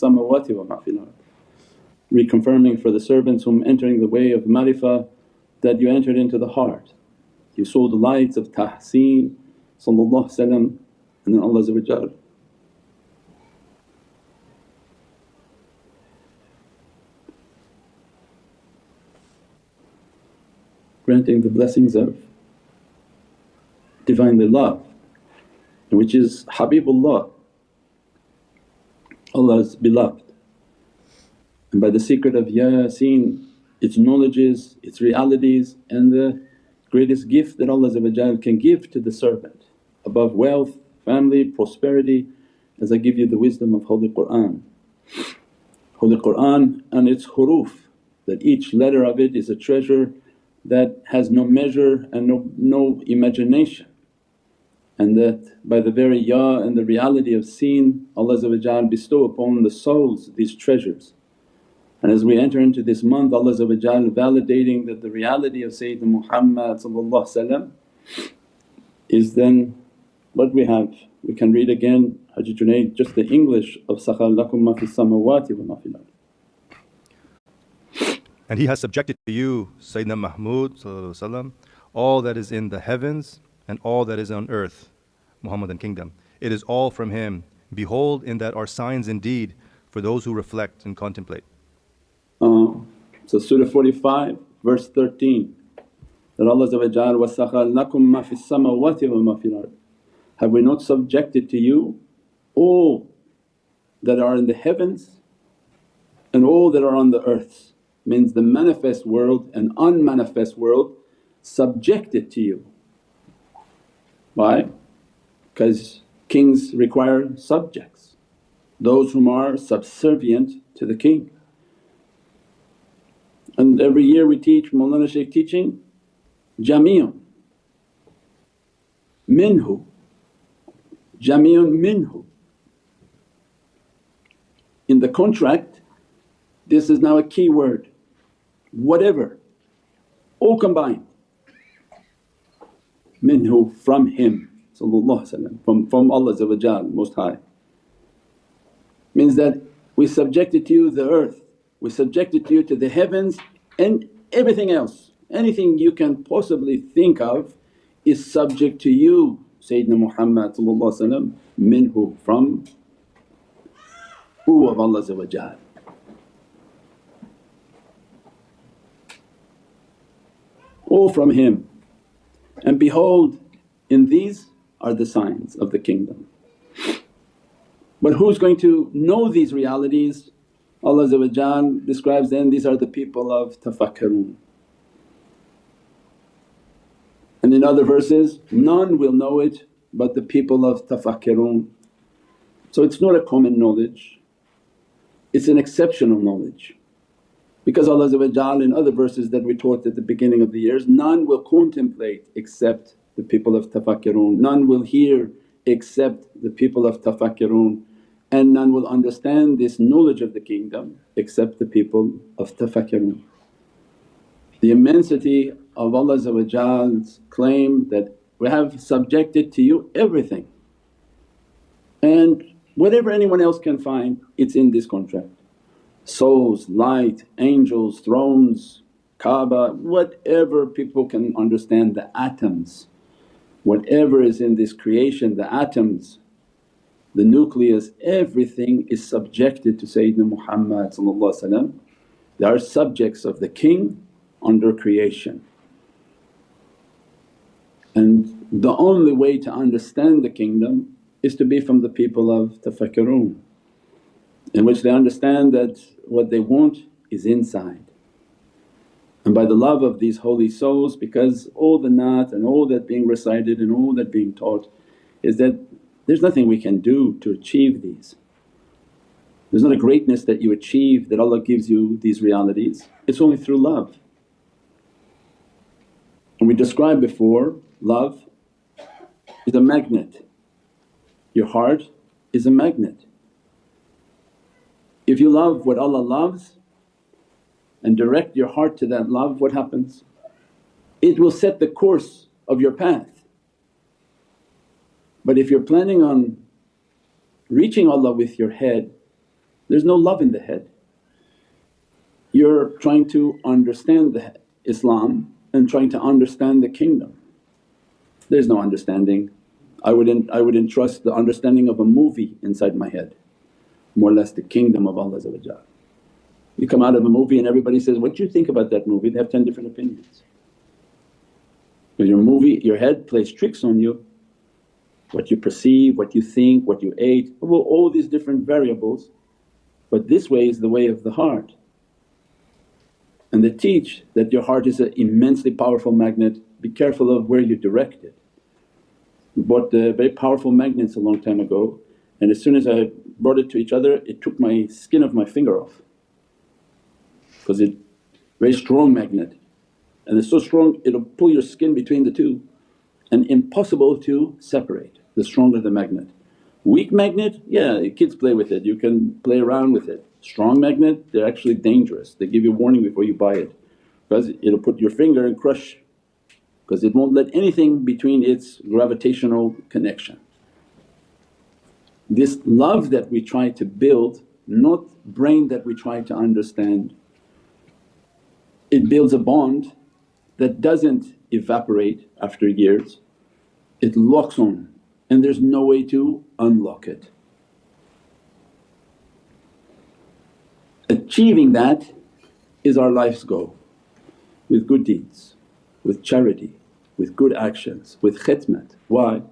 samawati wa ma fil ard. Reconfirming for the servants whom entering the way of ma'rifah that you entered into the heart. You saw the lights of tahseen and then Allah granting the blessings of Divinely love, which is Habibullah, Allah's beloved. And by the secret of Yasin, its knowledges, its realities, and the greatest gift that Allah can give to the servant above wealth, family, prosperity, as I give you the wisdom of Holy Qur'an. Holy Qur'an and its huruf, that each letter of it is a treasure that has no measure and no imagination, and that by the very Ya and the reality of Seen, Allah bestow upon the souls these treasures. And as we enter into this month, Allah validating that the reality of Sayyidina Muhammad is then what we have. We can read again Haji Junaid just the English of Sakhar lakum ma fis samawati wa ma fil ard. And He has subjected to you, Sayyidina Mahmud all that is in the heavens and all that is on earth, Muhammadan kingdom. It is all from Him. Behold, in that are signs indeed for those who reflect and contemplate. So Surah 45 verse 13, that Allah وَسَخَرْ لَكُم مَا فِي السَّمَوَاتِ وَمَا فِي الْأَرْضِ. Have we not subjected to you all that are in the heavens and all that are on the earths? Means the manifest world and unmanifest world subjected to you. Why? Because kings require subjects, those whom are subservient to the king. And every year we teach, Mawlana Shaykh teaching, Jamiyun minhu, Jamiyun minhu. In the contract this is now a key word, whatever, all combined. Minhu, from Him from Allah Most High. Means that we subjected to you the earth, we subjected to you to the heavens and everything else. Anything you can possibly think of is subject to you Sayyidina Muhammad minhu, from who of Allah. All from Him. And behold, in these are the signs of the kingdom. But who's going to know these realities? Allah describes then, these are the people of tafakkarun. And in other verses, none will know it but the people of tafakkarun. So it's not a common knowledge, it's an exceptional knowledge. Because Allah in other verses that we taught at the beginning of the years, none will contemplate except the people of tafakkarun, none will hear except the people of tafakkarun, and none will understand this knowledge of the kingdom except the people of tafakkarun. The immensity of Allah's claim that we have subjected to you everything, and whatever anyone else can find it's in this contract. Souls, light, angels, thrones, Kaaba, whatever people can understand, the atoms, whatever is in this creation, the atoms, the nucleus, everything is subjected to Sayyidina Muhammad. They are subjects of the king under creation. And the only way to understand the kingdom is to be from the people of tafakkarun, in which they understand that what they want is inside. And by the love of these holy souls, because all the naat and all that being recited and all that being taught is that there's nothing we can do to achieve these. There's not a greatness that you achieve that Allah gives you these realities, it's only through love. And we described before, love is a magnet, your heart is a magnet. If you love what Allah loves and direct your heart to that love, what happens? It will set the course of your path. But if you're planning on reaching Allah with your head There's no love in the head. You're trying to understand the Islam and trying to understand the kingdom. There's no understanding. I wouldn't trust the understanding of a movie inside my head, more or less the kingdom of Allah. You come out of a movie and everybody says, "What do you think about that movie?" They have 10 different opinions. Because your head plays tricks on you, what you perceive, what you think, what you ate, well, all these different variables. But this way is the way of the heart. And they teach that your heart is an immensely powerful magnet, be careful of where you direct it. We bought very powerful magnets a long time ago, and as soon as I brought it to each other it took my skin of my finger off, because it's very strong magnet and it's so strong it'll pull your skin between the two and impossible to separate, the stronger the magnet. Weak magnet, yeah, kids play with it, you can play around with it. Strong magnet, they're actually dangerous, they give you warning before you buy it, because it'll put your finger and crush, because it won't let anything between its gravitational connection. This love that we try to build, not brain that we try to understand, it builds a bond that doesn't evaporate after years, it locks on and there's no way to unlock it. Achieving that is our life's goal, with good deeds, with charity, with good actions, with khidmat. Why?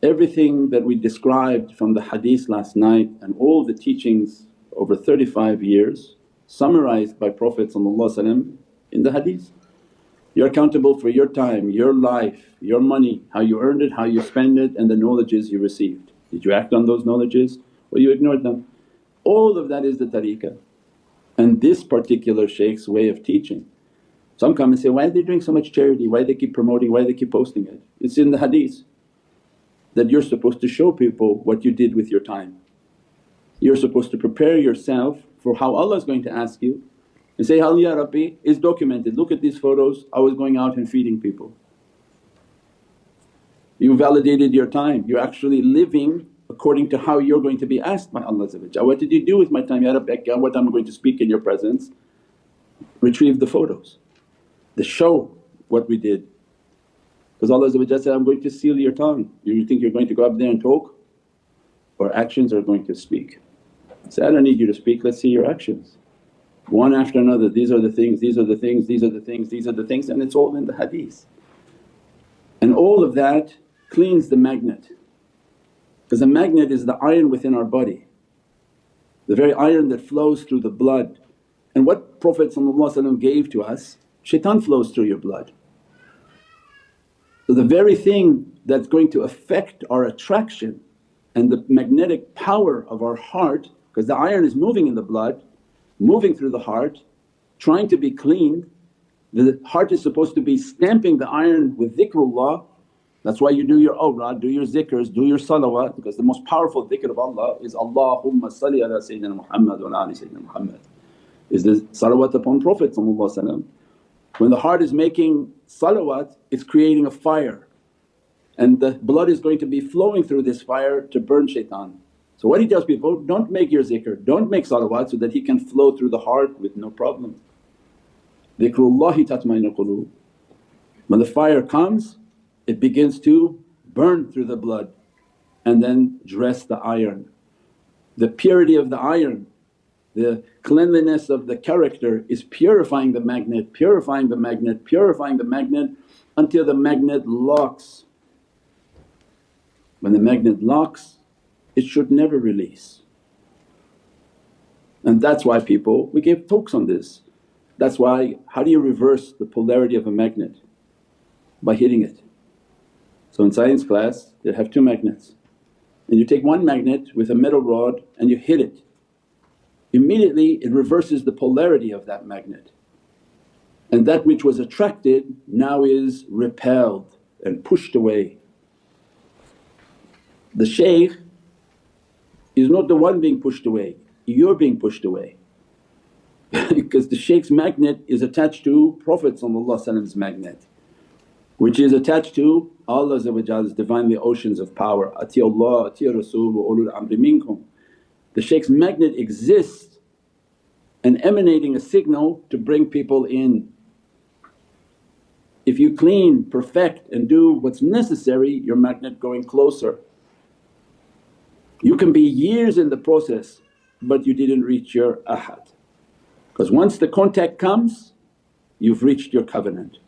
Everything that we described from the hadith last night and all the teachings over 35 years summarized by Prophet in the hadith. You're accountable for your time, your life, your money, how you earned it, how you spend it and the knowledges you received. Did you act on those knowledges or you ignored them? All of that is the tariqah and this particular shaykh's way of teaching. Some come and say, why are they doing so much charity, why they keep promoting, why they keep posting it? It's in the hadith that you're supposed to show people what you did with your time. You're supposed to prepare yourself for how Allah is going to ask you and say, Ya Rabbi, it's documented, look at these photos, I was going out and feeding people. You validated your time, you're actually living according to how you're going to be asked by Allah. What did you do with my time? Ya Rabbi, what I'm going to speak in your presence, retrieve the photos, the show what we did. Because Allah said, I'm going to seal your tongue. You think you're going to go up there and talk, or actions are going to speak? Say, I don't need you to speak, let's see your actions. One after another, these are the things, these are the things, these are the things, these are the things, and it's all in the hadith. And all of that cleans the magnet, because a magnet is the iron within our body, the very iron that flows through the blood. And what Prophet gave to us, shaitan flows through your blood. So the very thing that's going to affect our attraction and the magnetic power of our heart, because the iron is moving in the blood, moving through the heart, trying to be cleaned. The heart is supposed to be stamping the iron with dhikrullah. That's why you do your awrad, do your zikrs, do your salawat, because the most powerful dhikr of Allah is Allahumma salli ala Sayyidina Muhammad wa ala ali Sayyidina Muhammad, is the salawat upon Prophet. When the heart is making salawat, it's creating a fire and the blood is going to be flowing through this fire to burn shaitan. So what he tells people, don't make your zikr, don't make salawat, so that he can flow through the heart with no problem. Dhikrullahi tatma'innul qulub. When the fire comes, it begins to burn through the blood and then dress the iron. The purity of the iron, the cleanliness of the character is purifying the magnet, purifying the magnet, purifying the magnet until the magnet locks. When the magnet locks, it should never release. And that's why people, we gave talks on this. That's why, how do you reverse the polarity of a magnet? By hitting it. So in science class they have two magnets, and you take one magnet with a metal rod and you hit it, immediately it reverses the polarity of that magnet, and that which was attracted now is repelled and pushed away. The shaykh is not the one being pushed away, you're being pushed away because the shaykh's magnet is attached to Prophet's magnet, which is attached to Allah's Divinely oceans of power, Ati Allah, Ati Rasul wa ulul amri minkum. The shaykh's magnet exists and emanating a signal to bring people in. If you clean, perfect and do what's necessary, your magnet going closer. You can be years in the process but you didn't reach your ahad, because once the contact comes you've reached your covenant.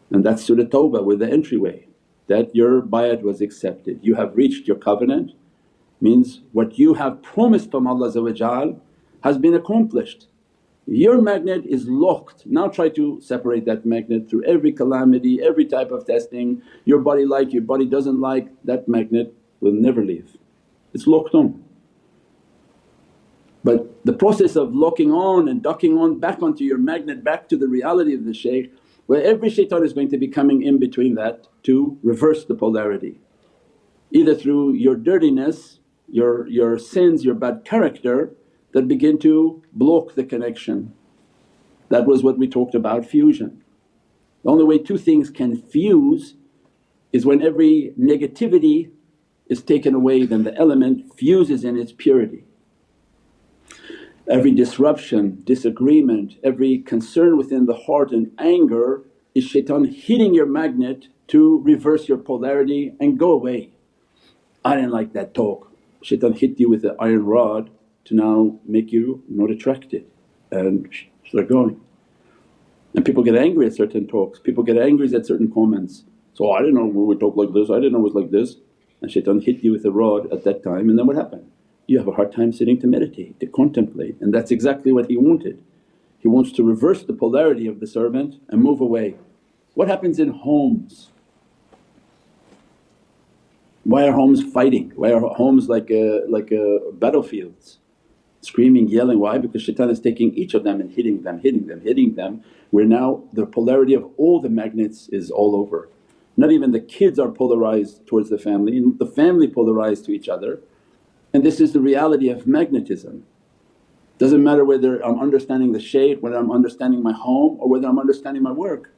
And that's Surah Tawbah with the entryway, that your bayat was accepted. You have reached your covenant, means what you have promised from Allah has been accomplished. Your magnet is locked. Now try to separate that magnet through every calamity, every type of testing, your body like, your body doesn't like, that magnet will never leave. It's locked on. But the process of locking on and docking on back onto your magnet, back to the reality of the shaykh, where every shaitan is going to be coming in between that to reverse the polarity. Either through your dirtiness, your sins, your bad character that begin to block the connection. That was what we talked about, fusion. The only way two things can fuse is when every negativity is taken away, then the element fuses in its purity. Every disruption, disagreement, every concern within the heart and anger is shaitan hitting your magnet to reverse your polarity and go away. I didn't like that talk. Shaitan hit you with the iron rod to now make you not attracted and start going. And people get angry at certain talks, people get angry at certain comments. So, I didn't know we would talk like this, I didn't know it was like this. And shaitan hit you with a rod at that time, and then what happened? You have a hard time sitting to meditate, to contemplate, and that's exactly what he wanted. He wants to reverse the polarity of the servant and move away. What happens in homes? Why are homes fighting? Why are homes like battlefields? Screaming, yelling, why? Because shaitan is taking each of them and hitting them, hitting them, hitting them, where now the polarity of all the magnets is all over. Not even the kids are polarized towards the family polarized to each other. And this is the reality of magnetism. Doesn't matter whether I'm understanding the shaykh, whether I'm understanding my home or whether I'm understanding my work.